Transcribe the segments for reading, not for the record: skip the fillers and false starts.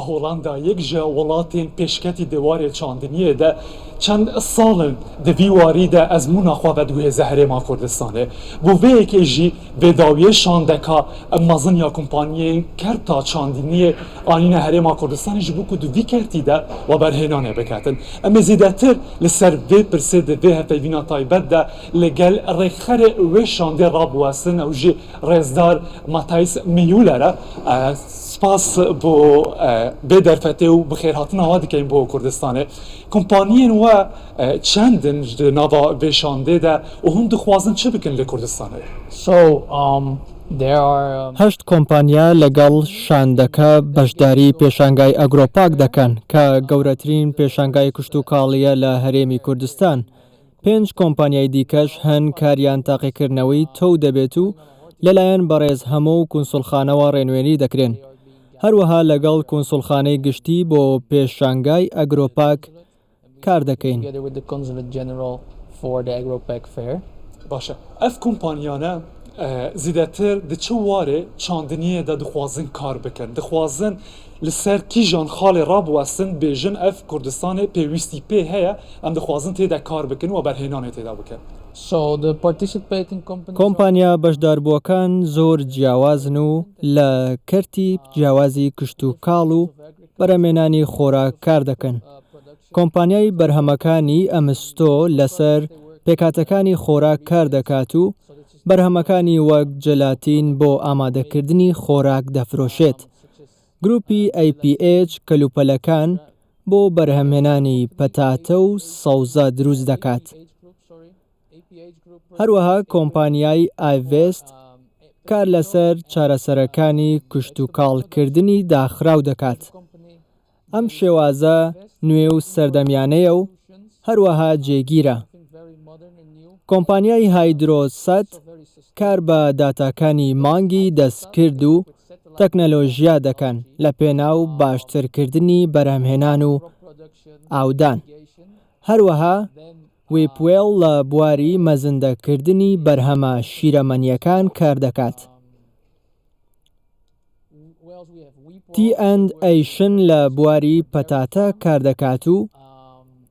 هۆڵاندا یەک جە وڵاتên پێشکەتی دێوارێ چاندنیە de çend salin di vî warî de ezmûna xwe vediguhêze Herêma Kurdistanê. Bi vêyekê jî bêdawiyê şandeka em mezin ya kompanyeyên kerta çandîniyê anîne Herêma Kurdistanê ji bo ku di vî kertî de we berhênanê biketin. Em ê zêdetir li ser vê pirsê di vê hevpeyvîna taybet de li gel rêxerê wê şandê rabwestin ew jî rêzdar Matthijs Müller e. Spas bo bê derfetê û bi xêrhatina wa dikeyin bo Kurdistanê. Kompaniyên we çendin ji nava vê şandê de û hûn dixwazin çi bikin li Kurdistanê? هەشت کۆمپانیا لەگەڵ شاندەکە بەشداری پێشانگای ئەگرۆپاک دەکەن کە گەورەترین پێشانگای کشت و کاڵیە لە هەرێمی کوردستان. 5 کۆمپانیای دیکەش هەن کاریان تاقیکردنەوەی تۆ دەبێت و لەلایەن بەڕێز هەموو کونسوڵخانەوە ڕێنوێنی دەکرێن. هەروەها لەگەڵ کونسوڵخانەی گشتی بۆ پێشانگای ئەگرۆپاک کار دەکەین. باشە ئەف کۆمپانیانە زیدەتر di çi warê çandiniyê de dixwazin kar bikin. Dixwazin li ser kîjan xalê rabwestin bêjin ev Kurdistanê pêwîstî pê heye em dixwazin têde kar bikin û berhênanê têda bikin. کۆمپانیا بەشداربووەکان زۆر جیاوازن و لە کەرتی جیاوازی کشت و کاڵ و بەرهەمێنانی خۆراک کار دەکەن. کۆمپانیای بەرهەمەکانی ئەمستۆ لەسەر پێکاتەکانی خۆراک کار دەکات و بەرهەمەکانی وەک جەلاتین بۆ ئامادەکردنی خۆراک دەفرۆشێت. گروپی APH کەلوپەلەکان بۆ بەرهەمهێنانی پەتاتە و سەوزە دروست دەکات. هەروەها کۆمپانیای ئایڤێست کار لەسەر چارەسەرەکانی کشت و کاڵکردنی داخراو دەکات. ئەم شێوازە نوێ و سەردەمیانەیە و هەروەها جێگیرە. کۆمپانیای هایدرۆسەت کار بە داتاکانی مانگی دەستکرد و تەکنەلۆژیا دەکەن لە پێناو باشترکردنی بەرهەمهێنان و ئاودان. هەروەها وێپوێڵ لە بواری مەزندەکردنی بەرهەمە شیرەمەنیەکان کار دەکات. T&Asian لە بواری پەتاتە کار دەکات و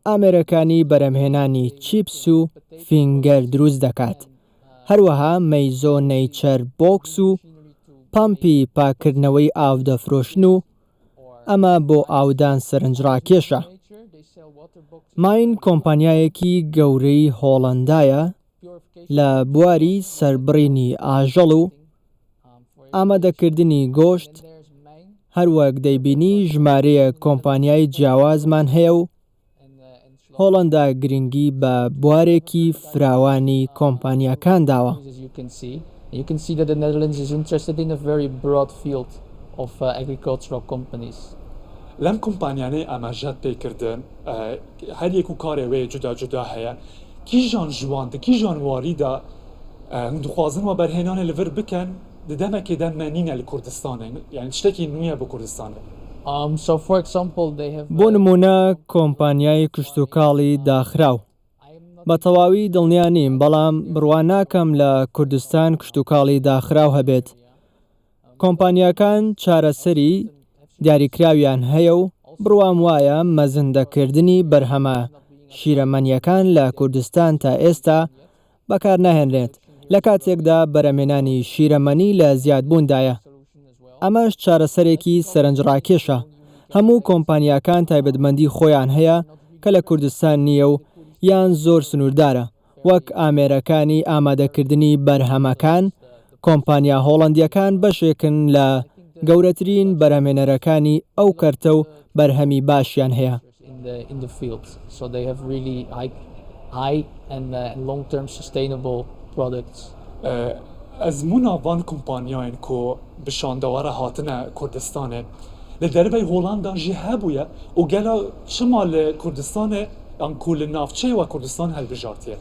ئامێرەکانی بەرهەمهێنانی چیپس و فینگەر دروست دەکات. هەروەها مەیزۆ نەیچەر بۆکس و پامپی پاکردنەوەی ئاو دەفرۆشن و ئەمە بۆ ئاودان سەرنجڕاکێشە. ماین کۆمپانیایەکی گەورەی هۆڵەندایە لە بواری سەربڕینی ئاژەڵ و ئامادەکردنی گۆشت. هەروەک دەیبینی ژمارەیە کۆمپانیای جیاوازمان هەیە و هۆڵەندا گرنگی بە بوارێکی فراوانی کۆمپانیاکان داوە. You can see that the Netherlands is interested in a very broad field of agricultural companies. لەم کۆمپانیانەی ئاماژەت پێکردن هەر یەک و کارێ وێ جودا جودا هەیە کیژان ژوانتە کیژان واریدا دخوازن و بەرهێنانە لەڤر بکەن دەمەکێدا مەنینە لە کوردستانە یعنی شتێکی نوێیە بە کوردستانە. بۆ نمونە کۆمپانیای کشت و کاڵی داخراو بە تەواوی دڵنیا نیم بەڵام بڕوان ناکەم لە کوردستان کشت و کاڵی داخراو هەبێت. کۆمپانیاکان چارەسەری دیاریکراویان هەیە و بڕوام وایە مەزندەکردنی بەرهەمە شیرەمەنیەکان لە کوردستان تا ئێستا بەکار ناهێنرێت لە کاتێکدا بەرهەمێنانی شیرەمەنی لە زیادبووندایە. ئەمەش چارەسەرێکی سەرنجڕاکێشە. هەموو کۆمپانیاکان تایبەتمەندی خۆیان هەیە کە لە کوردستان نییە و یان زۆر سنووردارە وەک ئامێرەکانی ئامادەکردنی بەرهەمەکان. کۆمپانیا هۆڵەندیەکان بەشێکن لە گەورەترین بەرهەمێنەرەکانی ئەو کەرتە و بەرهەمی باشیان هەیە. ئەزموو ناوان کۆمپانیایان کۆ بشاندەوەرە هاتنە کوردستانێ لە دەربەی هۆڵاندا ژی هەبووە و گەلا چما لە کوردستانێ ئەم کو لە ناوچەی و کوردستان هەلبژارتیە.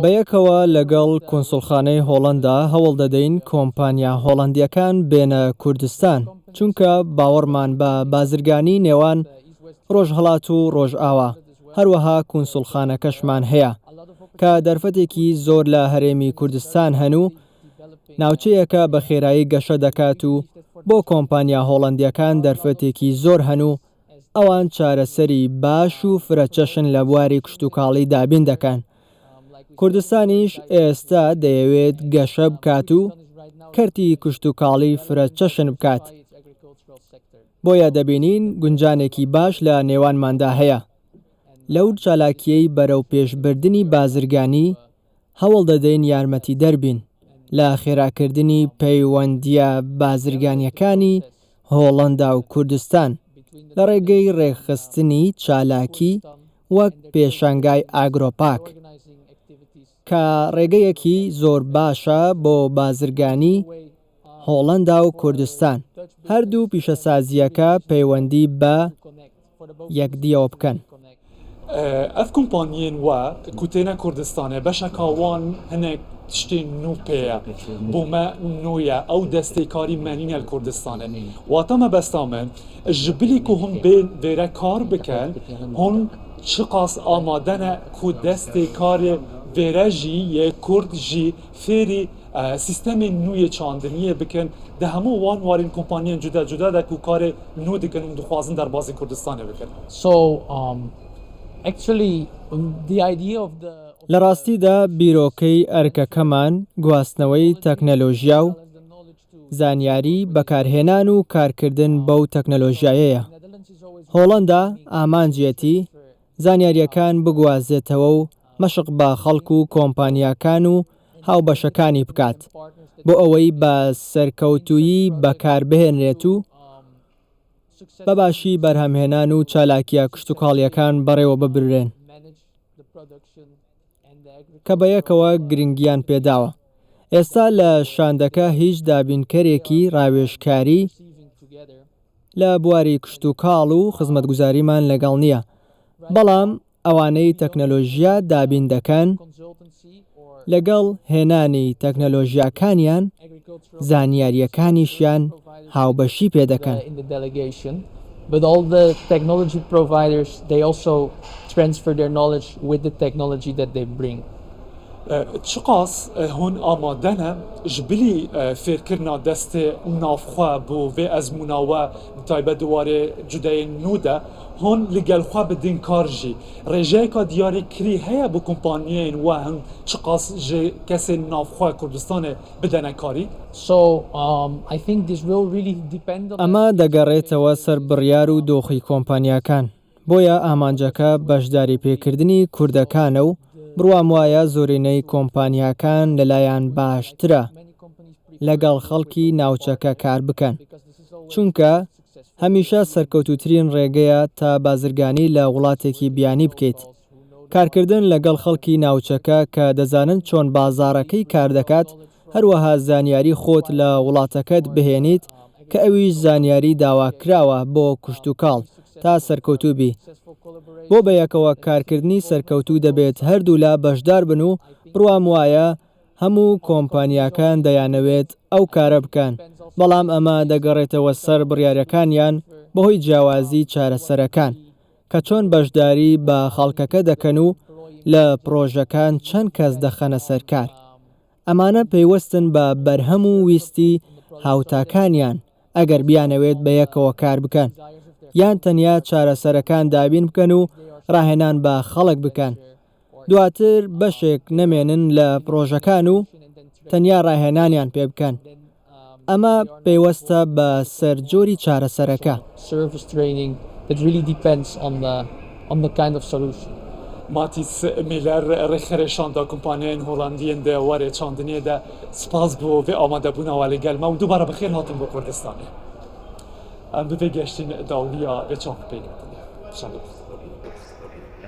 بەیەکەوە لەگەڵ کۆنسوڵخانەی هۆڵەندا هەوڵ دەدەین کۆمپانیا هۆڵەندیەکان بێنە کوردستان چونکە باوەڕمان بە بازرگانی نێوان ڕۆژهەڵات و ڕۆژئاوا هەروەها کۆنسوڵخانەکەشمان هەیە کە دەرفەتێکی زۆر لە هەرێمی کوردستان هەن و ناوچەیەکە بە خێرایی گەشە دەکات و بۆ کۆمپانیا هۆڵەندیەکان دەرفەتێکی زۆر هەن و ئەوان چارەسەری باش و فرەچەشن لە بواری کشتتوکاڵی دابین دەکەن. کوردستانیش ئێستا دەیەوێت گەشە بکات و کەرتی کشتتوکاڵی فرەچەشن بکات. بۆیە دەبینین گونجانێکی باش لە نێوانماندا هەیە. لەو چالاکیەی بەرەو پێشبردننی بازرگانی هەوڵ دەدەین یارمەتی دەربین لە خێراکردنی پەیوەندیە بازرگانیەکانی هۆڵەندا و کوردستان لە ڕێگەی ڕێخستنی چالاکی وەک پێشانگای ئاگرۆپاک کە ڕێگەیەکی زۆر باشە بۆ بازرگانی هۆڵەندا و کوردستان هەردوو پیشەسازیەکە پەیوەندی بە یەکدیەوە بکەن. ئەف کۆمپانیên we ku têne Kurdistanê beşeka wan hinek tiştên nû pêye bû me nû ye ew destêkarî menîne li Kurdistanê. Wata me besta min ji bilî ku hûn bên vêre kar bikin hûn çi qas amade ne ku destêkarê vêre jî yê Kurd jî fêrî sistemên nû yê çandiniyê bikin di hemû wan warên kompaniyên cuda cuda de ku karê nû dikin û dixwazin derbasî Kurdistanê bikin. So actually the idea of the لە ڕاستیدا بیرۆکەی ئەرکەکەمان گواستنەوەی تەکنەلۆژیا و زانیاری بەکارهێنان و کارکردن بەو تەکنەلۆژیایەیە. هۆڵەندا ئامانجێتی زانیاریەکان بگوازێتەوە و مەشق بە خەڵک و کۆمپانیاکان و هاوبەشەکانی بکات بۆ ئەوەی بە سەرکەوتویی بەکاربهێنرێت و بەباشی بەرهەمهێنان و چالاکیە کشتتوکاڵیەکان بەڕێوە ببرێن کە بەیەکەوە گرنگیان پێداوە. ئێستا لە شاندەکە هیچ دابینکەرێکی ڕاوێژکاری لە بواری کشتتوکاڵ و خزمەتگوزاریمان لەگەڵ نییە، بەڵام ئەوانەی تەکنەلۆژیا دابین دەکەن لەگەڵ هێنانی تەکنەلۆژیاکانیان زانیاریەکانیشیان هاوبەشی پێدەکەن. But all the technology providers, they also transfer their knowledge with the technology that they bring. çi qas hûn amade ne ji bilî fêrkirina destê navxwe bû vê ezmûna we taybet di warê cudeyên nû de hûn li gel xwe bidin kar jî rêjeyeka diyarîkirî heye bu kompaniyên we hin çi qas ji kesên navxwe Kurdistanê bidene karî. So I think this will really depend on ئەمە دەگەڕێتەوە سەر بڕیار و دۆخی کۆمپانیاکان. بۆیە ئامانجەکە بەشداری پێکردنی کوردەکانە و بڕوام وایە زۆرینەی کۆمپانیاکان لەلایەن باشترە لەگەڵ خەڵکی ناوچەکە کار بکەن، چونکە هەمیشە سەرکەوتوترین ڕێگەیە تا بازرگانی لە وڵاتێکی بیانی بکەیت. کارکردن لەگەڵ خەڵکی ناوچەکە کە دەزانن چۆن بازاڕەکەی کار دەکات، هەروەها زانیاری خۆت لە وڵاتەکەت بهێنیت کە ئەویش زانیاری داواکراوە بۆ کشتتوکاڵ تا سەرکەوتوو بی. بۆ بەیەکەوە کارکردنی سەرکەوتوو دەبێت هەردوو لا بەشدار بن و بڕوام وایە هەموو کۆمپانیاکان دەیانەوێت ئەو کارە بکەن، بەڵام ئەمە دەگەڕێتەوە سەر بڕیارەکانیان بەهۆی جیاوازی چارەسەرەکان کە چۆن بەشداری بە خەڵکەکە دەکەن و لە پرۆژەکان چەند کەس دەخەنە سەرکار. ئەمانە پەیوەستن بە بەرهەم و ویستی هاوتاکانیان ئەگەر بیانەوێت بە یەکەوە کار بکەن یان تەنیا چارەسەرەکان دابین بکەن و ڕاهێنان بە خەڵک بکەن، دواتر بەشێک نەمێنن لە پرۆژەکان و تەنیا ڕاهێنانیان پێ بکەن. ئەمە پێوەستە بە سەرجۆری چارەسەرەکە. Matis Miller rêxerêşanda kompaniyên Holandiyên de warê çandiniyê de spas bû vê amadebûna we li gel me û dubare bixêr hatin bo Kurdistanê. Em bi vê geştîn dawliya vê çapê.